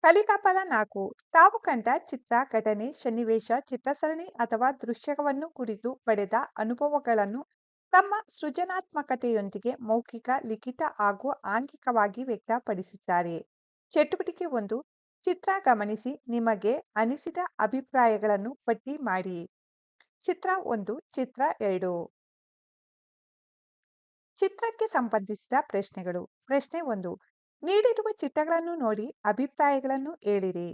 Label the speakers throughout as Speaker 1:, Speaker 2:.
Speaker 1: ಕಲಿಕಾಫಲ 4 ತಾವು ಕಂಡ ಚಿತ್ರ, ಘಟನೆ, ಸನ್ನಿವೇಶ, ಚಿತ್ರಸರಣಿ ಅಥವಾ ದೃಶ್ಯವನ್ನು ಕುರಿತು ಪಡೆದ ಅನುಭವಗಳನ್ನು ತಮ್ಮ ಸೃಜನಾತ್ಮಕತೆಯೊಂದಿಗೆ ಮೌಖಿಕ, ಲಿಖಿತ ಹಾಗೂ ಆಂಗಿಕವಾಗಿ ವ್ಯಕ್ತಪಡಿಸುತ್ತಾರೆ. ಚಟುವಟಿಕೆ 1 ಚಿತ್ರ ಗಮನಿಸಿ ನಿಮಗೆ ಅನಿಸಿದ ಅಭಿಪ್ರಾಯಗಳನ್ನು ಪಟ್ಟಿ ಮಾಡಿ. ಚಿತ್ರ 1 ಚಿತ್ರ 2 ಚಿತ್ರಕ್ಕೆ ಸಂಬಂಧಿಸಿದ ಪ್ರಶ್ನೆಗಳು. ಪ್ರಶ್ನೆ 1 ನೀಡಿರುವ ಚಿತ್ರಗಳನ್ನು ನೋಡಿ ಅಭಿಪ್ರಾಯಗಳನ್ನು ಹೇಳಿರಿ.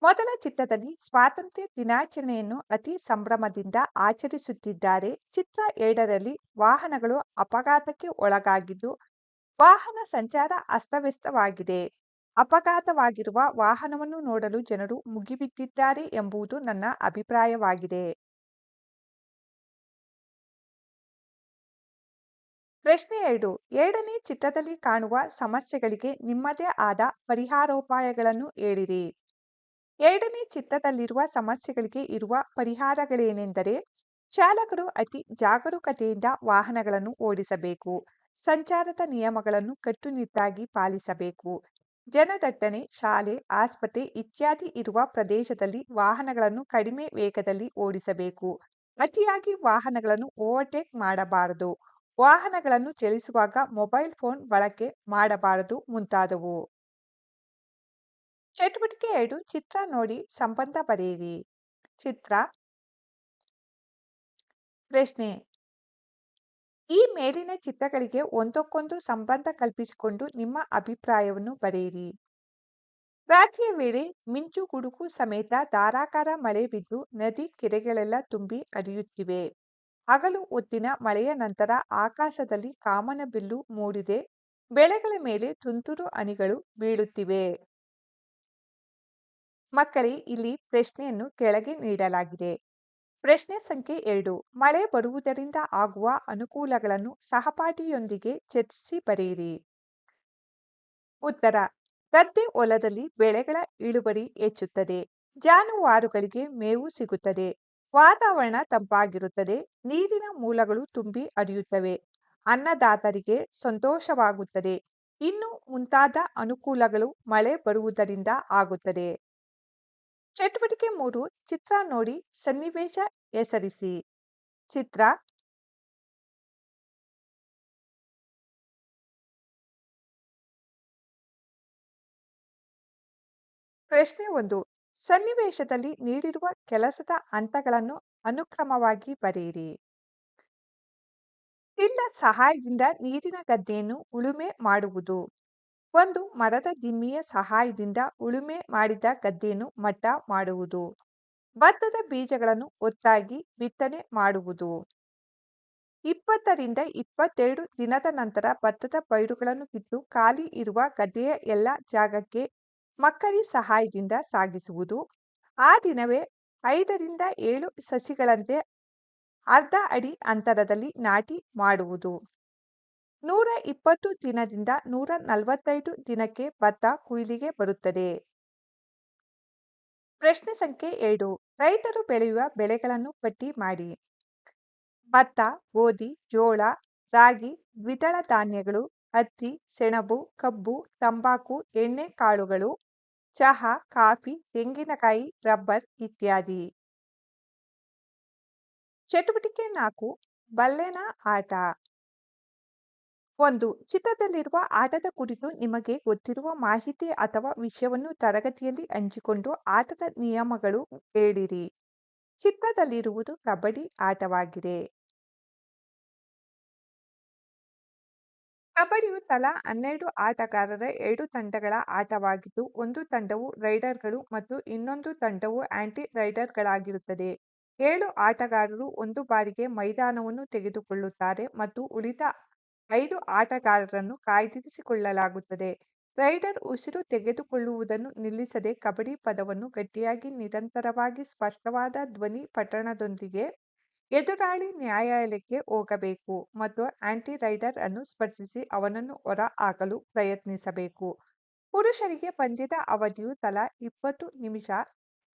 Speaker 1: ಮೊದಲ ಚಿತ್ರದಲ್ಲಿ ಸ್ವಾತಂತ್ರ್ಯ ದಿನಾಚರಣೆಯನ್ನು ಅತಿ ಸಂಭ್ರಮದಿಂದ ಆಚರಿಸುತ್ತಿದ್ದಾರೆ. ಚಿತ್ರ 2ರಲ್ಲಿ ವಾಹನಗಳು ಅಪಘಾತಕ್ಕೆ ಒಳಗಾಗಿದ್ದು ವಾಹನ ಸಂಚಾರ ಅಸ್ತವ್ಯಸ್ತವಾಗಿದೆ. ಅಪಘಾತವಾಗಿರುವ ವಾಹನವನ್ನು ನೋಡಲು ಜನರು ಮುಗಿಬಿದ್ದಿದ್ದಾರೆ ಎಂಬುದು ನನ್ನ ಅಭಿಪ್ರಾಯವಾಗಿದೆ. ಪ್ರಶ್ನೆ 2 ಎರಡನೇ ಚಿತ್ರದಲ್ಲಿ ಕಾಣುವ ಸಮಸ್ಯೆಗಳಿಗೆ ನಿಮ್ಮದೇ ಆದ ಪರಿಹಾರೋಪಾಯಗಳನ್ನು ಹೇಳಿರಿ. ಎರಡನೇ ಚಿತ್ರದಲ್ಲಿರುವ ಸಮಸ್ಯೆಗಳಿಗೆ ಇರುವ ಪರಿಹಾರಗಳೇನೆಂದರೆ ಚಾಲಕರು ಅತಿ ಜಾಗರೂಕತೆಯಿಂದ ವಾಹನಗಳನ್ನು ಓಡಿಸಬೇಕು. ಸಂಚಾರದ ನಿಯಮಗಳನ್ನು ಕಟ್ಟುನಿಟ್ಟಾಗಿ ಪಾಲಿಸಬೇಕು. ಜನದಟ್ಟಣೆ, ಶಾಲೆ, ಆಸ್ಪತ್ರೆ ಇತ್ಯಾದಿ ಇರುವ ಪ್ರದೇಶದಲ್ಲಿ ವಾಹನಗಳನ್ನು ಕಡಿಮೆ ವೇಗದಲ್ಲಿ ಓಡಿಸಬೇಕು. ಅತಿಯಾಗಿ ವಾಹನಗಳನ್ನು ಓವರ್ಟೇಕ್ ಮಾಡಬಾರದು. ವಾಹನಗಳನ್ನು ಚಲಿಸುವಾಗ ಮೊಬೈಲ್ ಫೋನ್ ಬಳಕೆ ಮಾಡಬಾರದು ಮುಂತಾದವು. ಚಟುವಟಿಕೆ 2 ಚಿತ್ರ ನೋಡಿ ಸಂಬಂಧ ಬರೆಯಿರಿ. ಚಿತ್ರ ಪ್ರಶ್ನೆ ಈ ಮೇಲಿನ ಚಿತ್ರಗಳಿಗೆ ಒಂದಕ್ಕೊಂದು ಸಂಬಂಧ ಕಲ್ಪಿಸಿಕೊಂಡು ನಿಮ್ಮ ಅಭಿಪ್ರಾಯವನ್ನು ಬರೆಯಿರಿ. ರಾತ್ರಿಯ ವೇಳೆ ಮಿಂಚು ಗುಡುಗು ಸಮೇತ ಧಾರಾಕಾರ ಮಳೆ ಬಿದ್ದು ನದಿ ಕೆರೆಗಳೆಲ್ಲ ತುಂಬಿ ಹರಿಯುತ್ತಿವೆ. ಹಗಲು ಹೊತ್ತಿನ ಮಳೆಯ ನಂತರ ಆಕಾಶದಲ್ಲಿ ಕಾಮನಬಿಲ್ಲು ಮೂಡಿದೆ. ಬೆಳೆಗಳ ಮೇಲೆ ತುಂತುರು ಹನಿಗಳು ಬೀಳುತ್ತಿವೆ. ಮಕ್ಕಳೇ, ಇಲ್ಲಿ ಪ್ರಶ್ನೆಯನ್ನು ಕೆಳಗೆ ನೀಡಲಾಗಿದೆ. ಪ್ರಶ್ನೆ ಸಂಖ್ಯೆ 2 ಮಳೆ ಬರುವುದರಿಂದ ಆಗುವ ಅನುಕೂಲಗಳನ್ನು ಸಹಪಾಠಿಯೊಂದಿಗೆ ಚರ್ಚಿಸಿ ಬರೆಯಿರಿ. ಉತ್ತರ ಗದ್ದೆ ಹೊಲದಲ್ಲಿ ಬೆಳೆಗಳ ಇಳುವರಿ ಹೆಚ್ಚುತ್ತದೆ. ಜಾನುವಾರುಗಳಿಗೆ ಮೇವು ಸಿಗುತ್ತದೆ. ವಾತಾವರಣ ತಂಪಾಗಿರುತ್ತದೆ. ನೀರಿನ ಮೂಲಗಳು ತುಂಬಿ ಹರಿಯುತ್ತವೆ. ಅನ್ನದಾತರಿಗೆ ಸಂತೋಷವಾಗುತ್ತದೆ. ಇನ್ನು ಮುಂತಾದ ಅನುಕೂಲಗಳು ಮಳೆ ಬರುವುದರಿಂದ ಆಗುತ್ತದೆ. ಚಟುವಟಿಕೆ 3 ಚಿತ್ರ ನೋಡಿ ಸನ್ನಿವೇಶ ಹೆಸರಿಸಿ. ಚಿತ್ರ ಪ್ರಶ್ನೆ 1 ಸನ್ನಿವೇಶದಲ್ಲಿ ನೀಡಿರುವ ಕೆಲಸದ ಹಂತಗಳನ್ನು ಅನುಕ್ರಮವಾಗಿ ಬರೆಯಿರಿ. ಟಿಲ್ಲರ್ ಸಹಾಯದಿಂದ ನೀರಿನ ಗದ್ದೆಯನ್ನು ಉಳುಮೆ ಮಾಡುವುದು. ಒಂದು ಮರದ ದಿಮ್ಮಿಯ ಸಹಾಯದಿಂದ ಉಳುಮೆ ಮಾಡಿದ ಗದ್ದೆಯನ್ನು ಮಟ್ಟ ಮಾಡುವುದು. ಭತ್ತದ ಬೀಜಗಳನ್ನು ಒತ್ತಾಗಿ ಬಿತ್ತನೆ ಮಾಡುವುದು. 20 ರಿಂದ 22 ದಿನದ ನಂತರ ಭತ್ತದ ಪೈರುಗಳನ್ನು ಕಿತ್ತು ಖಾಲಿ ಇರುವ ಗದ್ದೆಯ ಎಲ್ಲ ಜಾಗಕ್ಕೆ ಮಕ್ಕಳಿ ಸಹಾಯದಿಂದ ಸಾಗಿಸುವುದು. ಆ ದಿನವೇ 5 ರಿಂದ 7 ಸಸಿಗಳಂತೆ ಅರ್ಧ ಅಡಿ ಅಂತರದಲ್ಲಿ ನಾಟಿ ಮಾಡುವುದು. 120 ದಿನದಿಂದ 145 ದಿನಕ್ಕೆ ಭತ್ತ ಕೊಯ್ಲಿಗೆ ಬರುತ್ತದೆ. ಪ್ರಶ್ನೆ ಸಂಖ್ಯೆ 2 ರೈತರು ಬೆಳೆಯುವ ಬೆಳೆಗಳನ್ನು ಪಟ್ಟಿ ಮಾಡಿ. ಭತ್ತ, ಗೋಧಿ, ಜೋಳ, ರಾಗಿ, ದ್ವಿದಳ ಧಾನ್ಯಗಳು, ಹತ್ತಿ, ಸೆಣಬು, ಕಬ್ಬು, ತಂಬಾಕು, ಎಣ್ಣೆ ಕಾಳುಗಳು, ಚಹಾ, ಕಾಫಿ, ತೆಂಗಿನಕಾಯಿ, ರಬ್ಬರ್ ಇತ್ಯಾದಿ. ಚಟುವಟಿಕೆ 4 ಬಲ್ಲೆನ ಆಟ. 1 ಚಿತ್ರದಲ್ಲಿರುವ ಆಟದ ಕುರಿತು ನಿಮಗೆ ಗೊತ್ತಿರುವ ಮಾಹಿತಿ ಅಥವಾ ವಿಷಯವನ್ನು ತರಗತಿಯಲ್ಲಿ ಹಂಚಿಕೊಂಡು ಆಟದ ನಿಯಮಗಳು ಹೇಳಿರಿ. ಚಿತ್ರದಲ್ಲಿರುವುದು ಕಬಡ್ಡಿ ಆಟವಾಗಿದೆ. ಕಬಡ್ಡಿಯು ತಲಾ 12 ಆಟಗಾರರ 2 ತಂಡಗಳ ಆಟವಾಗಿದ್ದು ಒಂದು ತಂಡವು ರೈಡರ್ಗಳು ಮತ್ತು ಇನ್ನೊಂದು ತಂಡವು ಆಂಟಿ ರೈಡರ್ಗಳಾಗಿರುತ್ತದೆ. 7 ಆಟಗಾರರು ಒಂದು ಬಾರಿಗೆ ಮೈದಾನವನ್ನು ತೆಗೆದುಕೊಳ್ಳುತ್ತಾರೆ ಮತ್ತು ಉಳಿದ 5 ಆಟಗಾರರನ್ನು ಕಾಯ್ದಿರಿಸಿಕೊಳ್ಳಲಾಗುತ್ತದೆ. ರೈಡರ್ ಉಸಿರು ತೆಗೆದುಕೊಳ್ಳುವುದನ್ನು ನಿಲ್ಲಿಸದೆ ಕಬಡ್ಡಿ ಪದವನ್ನು ಗಟ್ಟಿಯಾಗಿ ನಿರಂತರವಾಗಿ ಸ್ಪಷ್ಟವಾದ ಧ್ವನಿ ಪಠಣದೊಂದಿಗೆ ಎದುರಾಳಿ ನ್ಯಾಯಾಲಯಕ್ಕೆ ಹೋಗಬೇಕು ಮತ್ತು ಆಂಟಿ ರೈಡರ್ ಅನ್ನು ಸ್ಪರ್ಶಿಸಿ ಅವನನ್ನು ಹೊರ ಹಾಕಲು ಪ್ರಯತ್ನಿಸಬೇಕು. ಪುರುಷರಿಗೆ ಪಂದ್ಯದ ಅವಧಿಯು ತಲಾ 20 ನಿಮಿಷ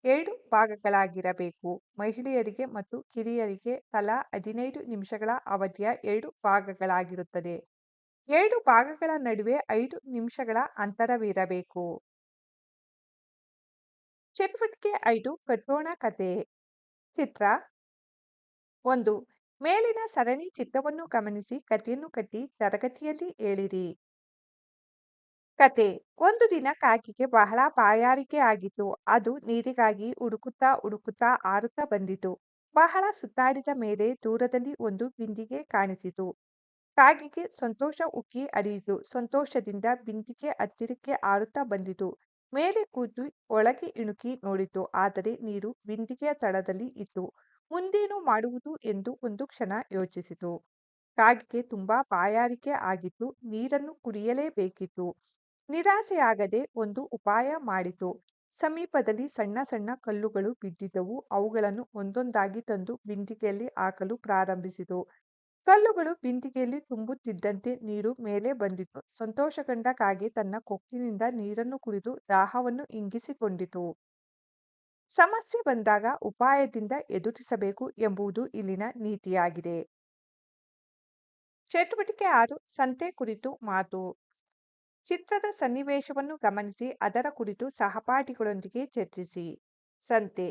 Speaker 1: 2 ಭಾಗಗಳಾಗಿರಬೇಕು. ಮಹಿಳೆಯರಿಗೆ ಮತ್ತು ಕಿರಿಯರಿಗೆ ತಲಾ 15 ನಿಮಿಷಗಳ ಅವಧಿಯ 2 ಭಾಗಗಳಾಗಿರುತ್ತದೆ. 2 ಭಾಗಗಳ ನಡುವೆ 5 ನಿಮಿಷಗಳ ಅಂತರವಿರಬೇಕು. ಚಟುವಟಿಕೆ 5 ಕಟ್ಟೋಣ ಕತೆ. ಚಿತ್ರ 1. ಮೇಲಿನ ಸರಣಿ ಚಿತ್ರವನ್ನು ಗಮನಿಸಿ ಕಥೆಯನ್ನು ಕಟ್ಟಿ ತರಗತಿಯಲ್ಲಿ ಹೇಳಿರಿ. ಕತೆ. ಒಂದು ದಿನ ಕಾಕಿಗೆ ಬಹಳ ಬಾಯಾರಿಕೆ ಆಗಿತ್ತು. ಅದು ನೀರಿಗಾಗಿ ಹುಡುಕುತ್ತಾ ಹುಡುಕುತ್ತಾ ಹಾರುತ್ತಾ ಬಂದಿತು. ಬಹಳ ಸುತ್ತಾಡಿದ ಮೇಲೆ ದೂರದಲ್ಲಿ ಒಂದು ಬಿಂದಿಗೆ ಕಾಣಿಸಿತು. ಕಾಗಿಗೆ ಸಂತೋಷ ಉಕ್ಕಿ ಹರಿಯಿತು. ಸಂತೋಷದಿಂದ ಬಿಂದಿಗೆ ಹತ್ತಿರಕ್ಕೆ ಹಾರುತ್ತಾ ಬಂದಿತು. ಮೇಲೆ ಕೂತು ಒಳಗೆ ಇಣುಕಿ ನೋಡಿತು. ಆದರೆ ನೀರು ಬಿಂದಿಗೆಯ ತಳದಲ್ಲಿ ಇತ್ತು. ಮುಂದೇನು ಮಾಡುವುದು ಎಂದು ಒಂದು ಕ್ಷಣ ಯೋಚಿಸಿತು. ಕಾಗಿಗೆ ತುಂಬಾ ಬಾಯಾರಿಕೆ ಆಗಿತ್ತು. ನೀರನ್ನು ಕುಡಿಯಲೇಬೇಕಿತ್ತು. ನಿರಾಸೆಯಾಗದೆ ಒಂದು ಉಪಾಯ ಮಾಡಿತು. ಸಮೀಪದಲ್ಲಿ ಸಣ್ಣ ಸಣ್ಣ ಕಲ್ಲುಗಳು ಬಿದ್ದಿದ್ದವು. ಅವುಗಳನ್ನು ಒಂದೊಂದಾಗಿ ತಂದು ಬಿಂದಿಗೆಯಲ್ಲಿ ಹಾಕಲು ಪ್ರಾರಂಭಿಸಿತು. ಕಲ್ಲುಗಳು ಬಿಂದಿಗೆಯಲ್ಲಿ ತುಂಬುತ್ತಿದ್ದಂತೆ ನೀರು ಮೇಲೆ ಬಂದಿತು. ಸಂತೋಷಗೊಂಡ ಕಾಗೆ ತನ್ನ ಕೊಕ್ಕಿನಿಂದ ನೀರನ್ನು ಕುಡಿದು ದಾಹವನ್ನು ಇಂಗಿಸಿಕೊಂಡಿತು. ಸಮಸ್ಯೆ ಬಂದಾಗ ಉಪಾಯದಿಂದ ಎದುರಿಸಬೇಕು ಎಂಬುದು ಇಲ್ಲಿನ ನೀತಿಯಾಗಿದೆ. ಚಟುವಟಿಕೆ 6 ಸಂತೆ ಕುರಿತು ಮಾತು. ಚಿತ್ರದ ಸನ್ನಿವೇಶವನ್ನು ಗಮನಿಸಿ ಅದರ ಕುರಿತು ಸಹಪಾಠಿಗಳೊಂದಿಗೆ ಚರ್ಚಿಸಿ. ಸಂತೆ.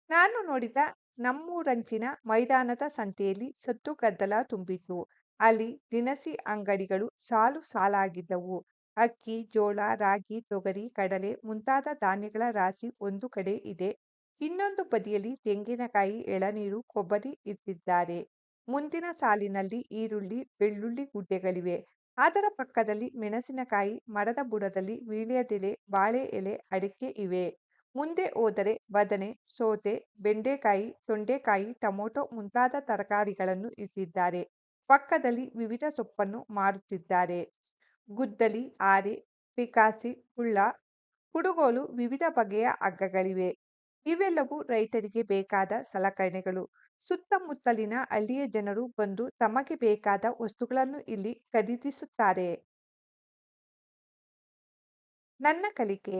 Speaker 1: ನಾನು ನೋಡಿದ ನಮ್ಮೂರಂಚಿನ ಮೈದಾನದ ಸಂತೆಯಲ್ಲಿ ಸದ್ದು ಗದ್ದಲ ತುಂಬಿತ್ತು. ಅಲ್ಲಿ ದಿನಸಿ ಅಂಗಡಿಗಳು ಸಾಲು ಸಾಲಾಗಿದ್ದವು. ಅಕ್ಕಿ, ಜೋಳ, ರಾಗಿ, ತೊಗರಿ, ಕಡಲೆ ಮುಂತಾದ ಧಾನ್ಯಗಳ ರಾಶಿ ಒಂದು ಕಡೆ ಇದೆ. ಇನ್ನೊಂದು ಬದಿಯಲ್ಲಿ ತೆಂಗಿನಕಾಯಿ, ಎಳನೀರು, ಕೊಬ್ಬರಿ ಇಟ್ಟಿದ್ದಾರೆ. ಮುಂದಿನ ಸಾಲಿನಲ್ಲಿ ಈರುಳ್ಳಿ, ಬೆಳ್ಳುಳ್ಳಿ ಗುಡ್ಡೆಗಳಿವೆ. ಅದರ ಪಕ್ಕದಲ್ಲಿ ಮೆಣಸಿನಕಾಯಿ, ಮರದ ಬುಡದಲ್ಲಿ ವೀಳ್ಯದೆಲೆ, ಬಾಳೆ ಎಲೆ, ಅಡಿಕೆ ಇವೆ. ಮುಂದೆ ಹೋದರೆ ಬದನೆ, ಸೌತೆ, ಬೆಂಡೆಕಾಯಿ, ತೊಂಡೆಕಾಯಿ, ಟೊಮೊಟೊ ಮುಂತಾದ ತರಕಾರಿಗಳನ್ನು ಇಟ್ಟಿದ್ದಾರೆ. ಪಕ್ಕದಲ್ಲಿ ವಿವಿಧ ಸೊಪ್ಪನ್ನು ಮಾರುತ್ತಿದ್ದಾರೆ. ಗುದ್ದಲಿ, ಹಾರೆ, ಪಿಕಾಸಿ, ಕುಳ್ಳ, ಕುಡುಗೋಲು, ವಿವಿಧ ಬಗೆಯ ಹಗ್ಗಗಳಿವೆ. ಇವೆಲ್ಲವೂ ರೈತರಿಗೆ ಬೇಕಾದ ಸಲಕರಣೆಗಳು. ಸುತ್ತಮುತ್ತಲಿನ ಹಳ್ಳಿಯ ಜನರು ಬಂದು ತಮಗೆ ಬೇಕಾದ ವಸ್ತುಗಳನ್ನು ಇಲ್ಲಿ ಖರೀದಿಸುತ್ತಾರೆ. ನನ್ನ ಕಲಿಕೆ.